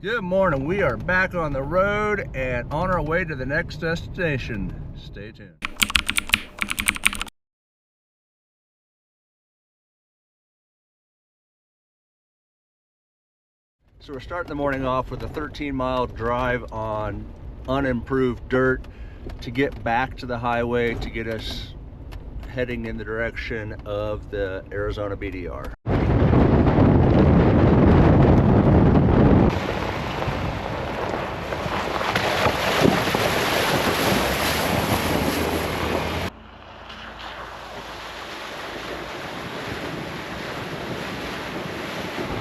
Good morning. We are back on the road and on our way to the next destination. Stay tuned. So we're starting the morning off with a 13-mile drive on unimproved dirt to get back to the highway to get us heading in the direction of the Arizona BDR.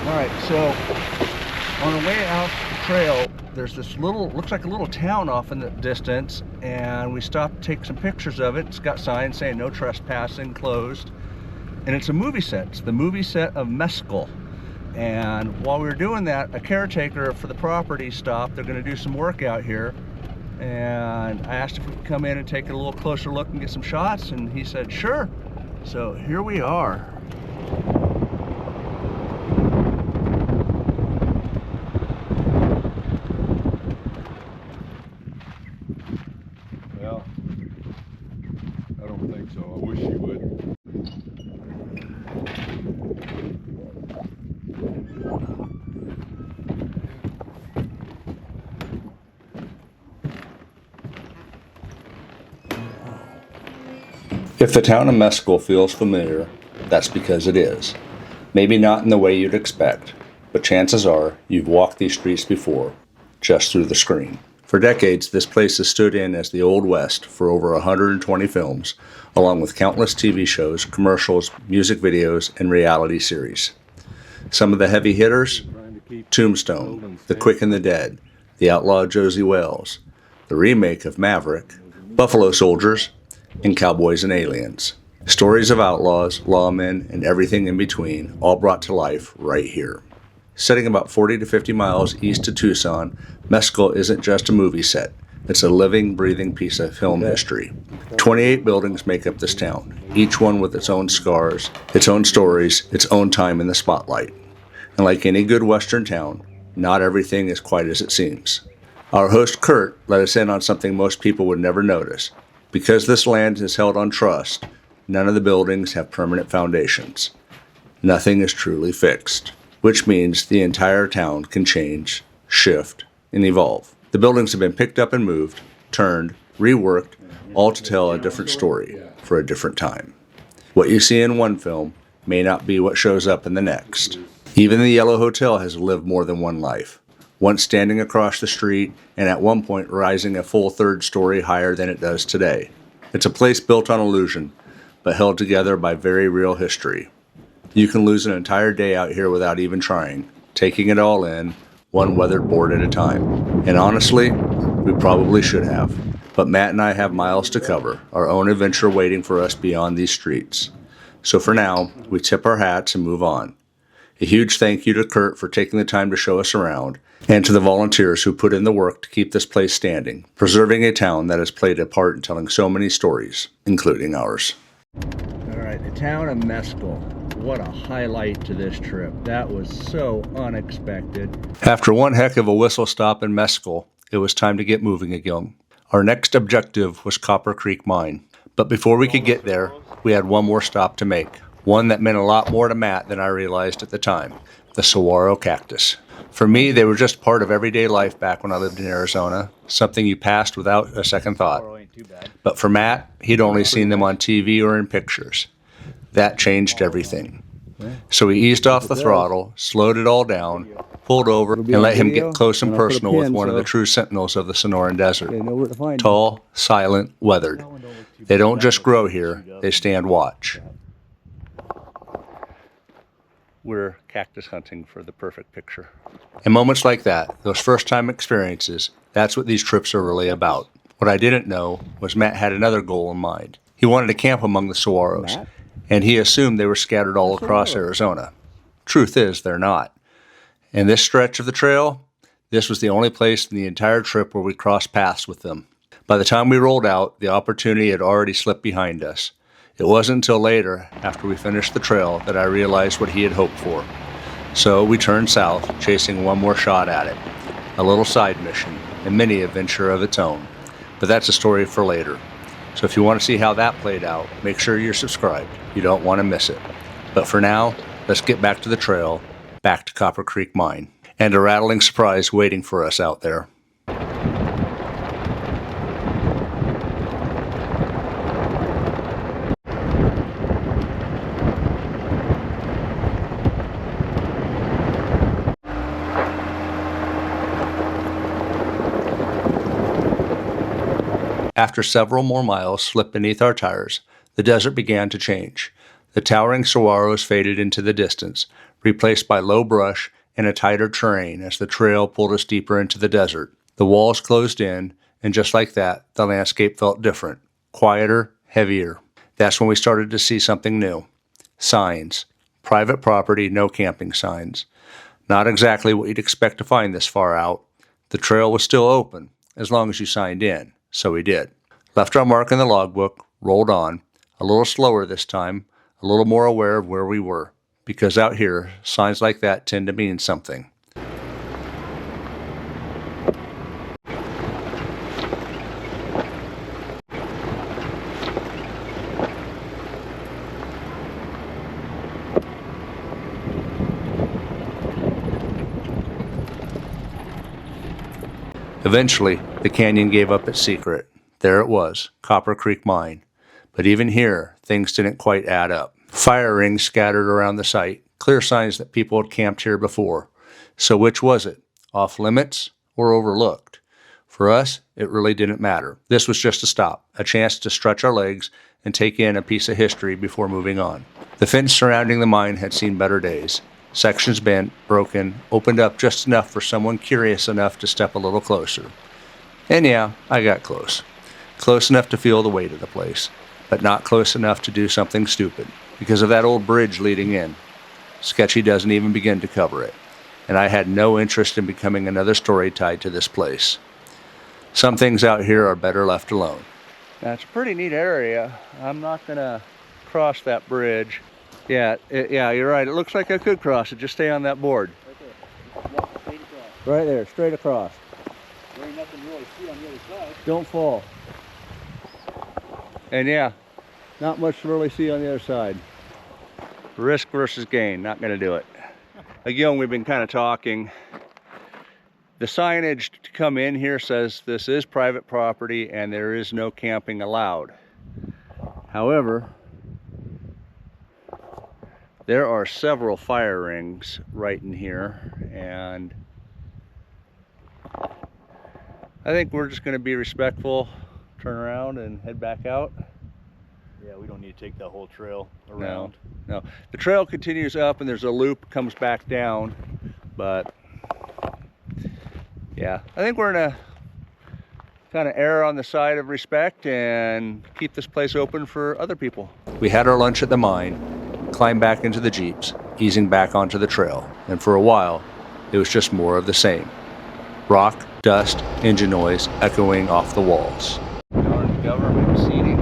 All right, so on the way out the trail, there's this little, looks like a little town off in the distance, and we stopped to take some pictures of it. It's got signs saying no trespassing, closed, and it's a movie set. It's the movie set of Mescal. And while we were doing that, a caretaker for the property stopped. They're going to do some work out here, and I asked if we could come in and take a little closer look and get some shots, and he said sure. So here we are. Well, I don't think so. I wish you would. If the town of Mescal feels familiar, that's because it is. Maybe not in the way you'd expect, but chances are you've walked these streets before, just through the screen. For decades, this place has stood in as the Old West for over 120 films, along with countless TV shows, commercials, music videos, and reality series. Some of the heavy hitters: Tombstone, The Quick and the Dead, The Outlaw Josie Wales, the remake of Maverick, Buffalo Soldiers, and Cowboys and Aliens. Stories of outlaws, lawmen, and everything in between, all brought to life right here. Setting about 40 to 50 miles east of Tucson, Mescal isn't just a movie set. It's a living, breathing piece of film history. 28 buildings make up this town, each one with its own scars, its own stories, its own time in the spotlight. And like any good Western town, not everything is quite as it seems. Our host Kurt let us in on something most people would never notice. Because this land is held on trust, none of the buildings have permanent foundations. Nothing is truly fixed, which means the entire town can change, shift, and evolve. The buildings have been picked up and moved, turned, reworked, all to tell a different story for a different time. What you see in one film may not be what shows up in the next. Even the Yellow Hotel has lived more than one life, once standing across the street and at one point rising a full third story higher than it does today. It's a place built on illusion, but held together by very real history. You can lose an entire day out here without even trying, taking it all in, one weathered board at a time. And honestly, we probably should have. But Matt and I have miles to cover, our own adventure waiting for us beyond these streets. So for now, we tip our hats and move on. A huge thank you to Kurt for taking the time to show us around, and to the volunteers who put in the work to keep this place standing, preserving a town that has played a part in telling so many stories, including ours. All right, the town of Mescal. What a highlight to this trip. That was so unexpected. After one heck of a whistle stop in Mescal, it was time to get moving again. Our next objective was Copper Creek Mine. But before we could get there, we had one more stop to make. One that meant a lot more to Matt than I realized at the time: the saguaro cactus. For me, they were just part of everyday life back when I lived in Arizona, something you passed without a second thought. But for Matt, he'd only seen them on TV or in pictures. That changed everything. So he eased off the throttle, slowed it all down, pulled over, and let him get close and personal with one of the true sentinels of the Sonoran Desert. Tall, silent, weathered. They don't just grow here, they stand watch. We're cactus hunting for the perfect picture. In moments like that, those first-time experiences, that's what these trips are really about. What I didn't know was Matt had another goal in mind. He wanted to camp among the saguaros, and he assumed they were scattered all across Arizona. Truth is, they're not. And this stretch of the trail, this was the only place in the entire trip where we crossed paths with them. By the time we rolled out, the opportunity had already slipped behind us. It wasn't until later, after we finished the trail, that I realized what he had hoped for. So we turned south, chasing one more shot at it. a little side mission, a mini adventure of its own. But that's a story for later. So if you want to see how that played out, make sure you're subscribed. You don't want to miss it. But for now, let's get back to the trail, back to Copper Creek Mine, and a rattling surprise waiting for us out there. After several more miles slipped beneath our tires, the desert began to change. The towering saguaros faded into the distance, replaced by low brush and a tighter terrain as the trail pulled us deeper into the desert. The walls closed in, and just like that, the landscape felt different, quieter, heavier. That's when we started to see something new. Signs. Private property, no camping signs. Not exactly what you'd expect to find this far out. The trail was still open, as long as you signed in. So we did. Left our mark in the logbook, rolled on, a little slower this time, a little more aware of where we were, because out here, signs like that tend to mean something. Eventually, the canyon gave up its secret. There it was, Copper Creek Mine. But even here, things didn't quite add up. Fire rings scattered around the site, clear signs that people had camped here before. So which was it? Off limits or overlooked? For us, it really didn't matter. This was just a stop, a chance to stretch our legs and take in a piece of history before moving on. The fence surrounding the mine had seen better days. Sections bent, broken, opened up just enough for someone curious enough to step a little closer. And yeah, I got close. Close enough to feel the weight of the place, but not close enough to do something stupid, because of that old bridge leading in. Sketchy doesn't even begin to cover it, and I had no interest in becoming another story tied to this place. Some things out here are better left alone. That's a pretty neat area. I'm not gonna cross that bridge. Yeah, you're right. It looks like I could cross it. Just stay on that board. Right there. Walk straight across. Right there, straight across. There ain't nothing really see on the other side. Don't fall. And yeah, not much to really see on the other side. Risk versus gain, not gonna do it. Again, we've been kind of talking. The signage to come in here says this is private property and there is no camping allowed. However, there are several fire rings right in here, and I think we're just going to be respectful, turn around and head back out. Yeah, we don't need to take that whole trail around. No. The trail continues up and there's a loop, comes back down, but yeah, I think we're gonna kind of err on the side of respect and keep this place open for other people. We had our lunch at the mine, climbed back into the Jeeps, easing back onto the trail, and for a while, it was just more of the same. Rock, dust, engine noise echoing off the walls. Darn government seating.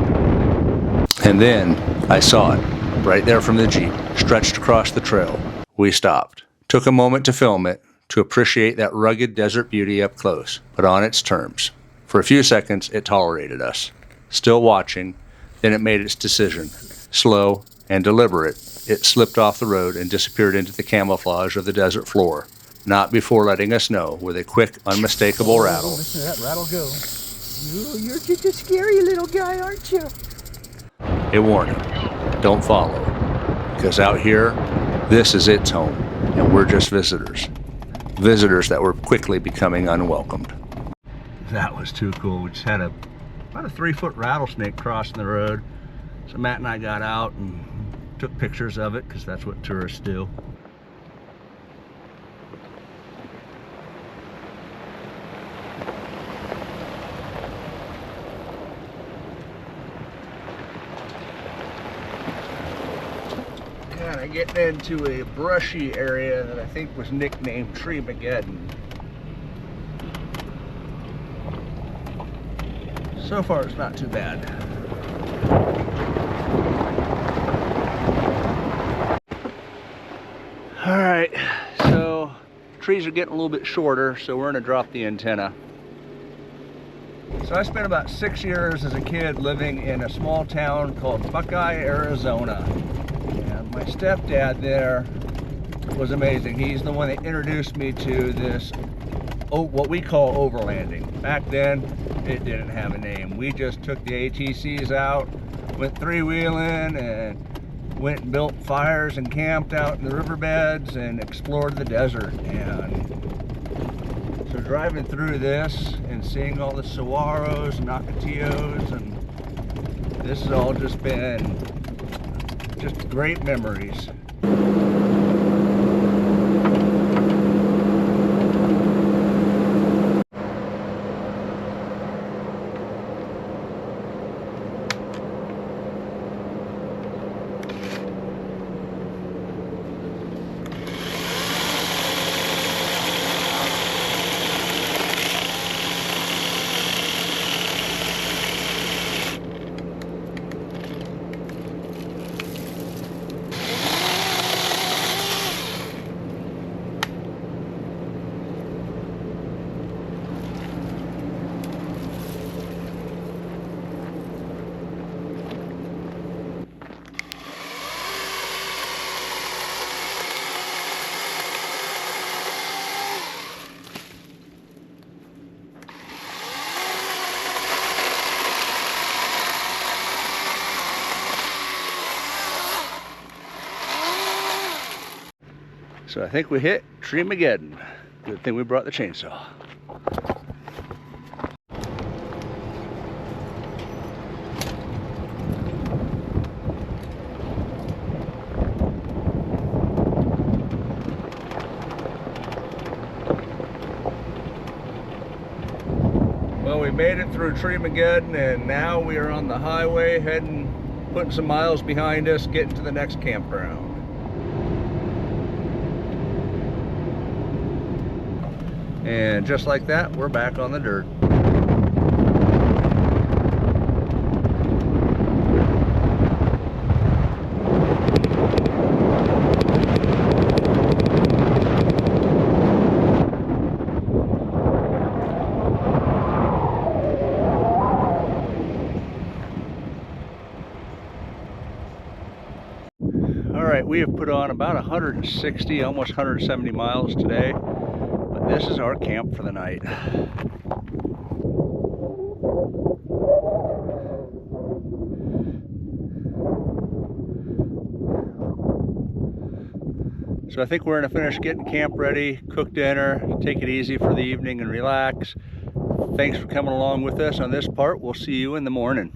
And then I saw it, right there from the Jeep, stretched across the trail. We stopped, took a moment to film it, to appreciate that rugged desert beauty up close, but on its terms. For a few seconds, it tolerated us. Still watching, then it made its decision. Slow and deliberate, it slipped off the road and disappeared into the camouflage of the desert floor, not before letting us know with a quick, unmistakable rattle. Listen to that rattle go. You're just a scary little guy, aren't you? A warning, don't follow, because out here, this is its home, and we're just visitors. Visitors that were quickly becoming unwelcomed. That was too cool. We just had about a 3-foot rattlesnake crossing the road. So Matt and I got out and took pictures of it because that's what tourists do. Kind of getting into a brushy area that I think was nicknamed Treemageden. So far it's not too bad. Alright, so trees are getting a little bit shorter, so we're gonna drop the antenna. So I spent about 6 years as a kid living in a small town called Buckeye, Arizona. And my stepdad there was amazing. He's the one that introduced me to this, what we call overlanding. Back then, it didn't have a name. We just took the ATCs out, went three-wheeling, and went and built fires and camped out in the riverbeds and explored the desert. And so driving through this and seeing all the saguaros and ocotillos, and this has all just been just great memories. So I think we hit Treemageden. Good thing we brought the chainsaw. Well, we made it through Treemageden, and now we are on the highway putting some miles behind us, getting to the next campground. And just like that, we're back on the dirt. All right, we have put on about 160, almost 170 miles today. This is our camp for the night. So I think we're gonna finish getting camp ready, cook dinner, take it easy for the evening and relax. Thanks for coming along with us on this part. We'll see you in the morning.